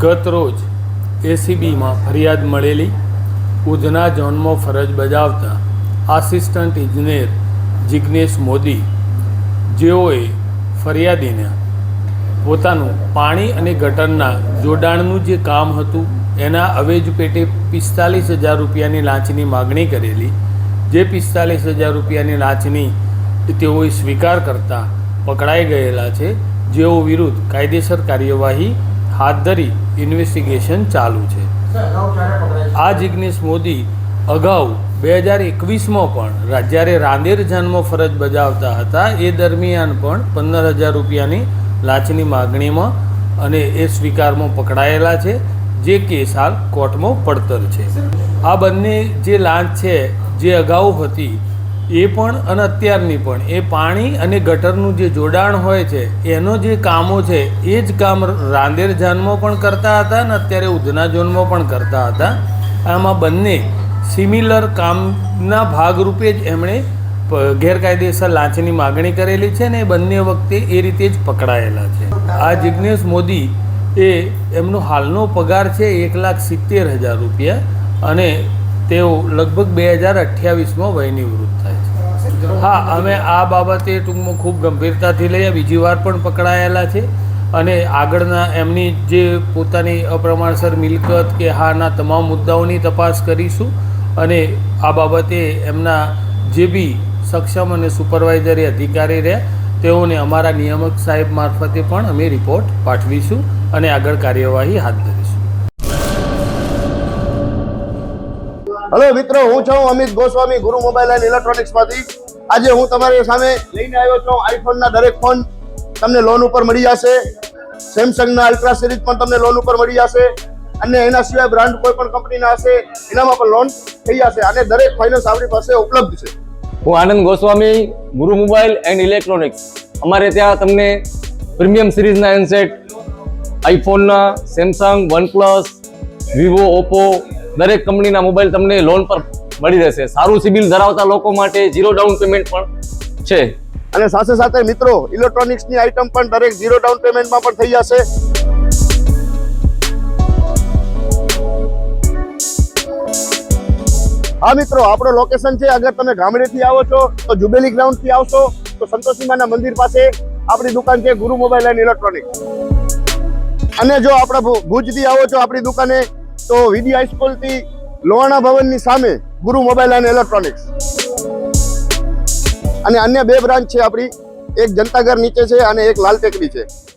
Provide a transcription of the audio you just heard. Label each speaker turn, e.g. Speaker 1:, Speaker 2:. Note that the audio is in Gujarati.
Speaker 1: ગત રોજ એસીબીમાં ફરિયાદ મળેલી ઉધના ઝોનમાં ફરજ બજાવતા આસિસ્ટન્ટ ઇજનેર જિગ્નેશ મોદી, જેઓએ ફરિયાદીને પોતાનું પાણી અને ગટરના જોડાણનું જે કામ હતું એના અવેજ પેટે 45,000 રૂપિયાની લાંચની માગણી કરેલી, જે 45,000 રૂપિયાની લાંચની તેઓએ સ્વીકાર કરતા પકડાઈ ગયેલા છે, જેઓ વિરુદ્ધ કાયદેસર કાર્યવાહી હાથ ધરી ઇન્વેસ્ટિગેશન ચાલુ છે. આ જિગ્નેશ મોદી અગાઉ 2021માં પણ જ્યારે રાંદેર ઝોનમાં ફરજ બજાવતા હતા એ દરમિયાન પણ 15,000 રૂપિયાની લાંચની માગણીમાં અને એ સ્વીકારમાં પકડાયેલા છે, જે કેસ હાલ કોર્ટમાં પડતર છે. આ બંને જે લાંચ છે જે અગાઉ હતી એ પણ અને અત્યારની પણ એ પાણી અને ગટરનું જે જોડાણ હોય છે એનો જે કામો છે એ જ કામ રાંદેર ઝોનમાં પણ કરતા હતા અને અત્યારે ઉધના ઝોનમાં પણ કરતા હતા. આમાં બંને સિમિલર કામના ભાગરૂપે જ એમણે ગેરકાયદેસર લાંચની માગણી કરેલી છે ને એ બંને વખતે એ રીતે જ પકડાયેલા છે. આ જિગ્નેશ મોદી એ એમનો હાલનો પગાર છે 1,70,000 રૂપિયા અને તેઓ લગભગ 2028માં વયનિવૃત્ત થાય છે. હા, અમે આ બાબતે ટૂંકમાં ખૂબ ગંભીરતાથી લઈએ, બીજી વાર પણ પકડાયેલા છે અને આગળના એમની જે પોતાની અપ્રમાણસર મિલકત કે હાના તમામ મુદ્દાઓની તપાસ કરીશું અને આ બાબતે એમના જે બી સક્ષમ અને સુપરવાઇઝરી અધિકારી રહ્યા તેઓને અમારા નિયામક સાહેબ મારફતે પણ અમે રિપોર્ટ પાઠવીશું અને આગળ કાર્યવાહી હાથ ધરીશું.
Speaker 2: હેલો મિત્રો, હું છું અમિત ગોસ્વામી, ગુરુ મોબાઈલ એન્ડ ઇલેક્ટ્રોનિક્સમાંથી. આજે હું તમારી સામે લઈને આવ્યો છું આઈફોનના દરેક ફોન તમને લોન ઉપર મળી જશે. સેમસંગના અલ્ટ્રા સિરીઝ પણ તમને લોન ઉપર મળી જશે અને એના સિવાય બ્રાન્ડ કોઈ પણ કંપનીના હશે એનામાં પણ લોન થઈ જશે અને દરેક ફાઇનાન્સ આપણી પાસે ઉપલબ્ધ છે.
Speaker 3: હું આનંદ ગોસ્વામી, ગુરુ મોબાઈલ એન્ડ ઇલેક્ટ્રોનિક્સ. અમારે ત્યાં તમને પ્રીમિયમ સિરીઝના હેન્ડસેટ, આઈફોનના, સેમસંગ, વનપ્લસ, વિવો, ઓપ્પો દરેક કંપનીના મોબાઈલ તમને લોન પર મળી રહેશે. સારું સિબિલ ધરાવતા લોકો માટે 0 ડાઉન પેમેન્ટ પણ છે
Speaker 2: અને સાથે સાથે મિત્રો ઇલેક્ટ્રોનિક્સની આઇટમ પણ દરેક 0 ડાઉન પેમેન્ટમાં પણ થઈ જશે. હા મિત્રો, આપણો લોકેશન છે, અગર તમે ગામડેથી આવો છો તો જુબેલી ગ્રાઉન્ડથી આવશો તો સંતોષીમાના મંદિર પાસે આપણી દુકાન છે ગુરુ મોબાઈલ એન્ડ ઇલેક્ટ્રોનિક્સ. અને જો આપણે ભુજથી આવો છો આપણી દુકાને તો વીડી હાઈસ્કૂલથી લોહાણા ભવનની સામે ગુરુ મોબાઈલ એન્ડ ઇલેક્ટ્રોનિક્સ. અને અન્ય 2 બ્રાન્ચ છે આપણી, એક જનતાગર નીચે છે અને એક લાલ ટેકરી છે.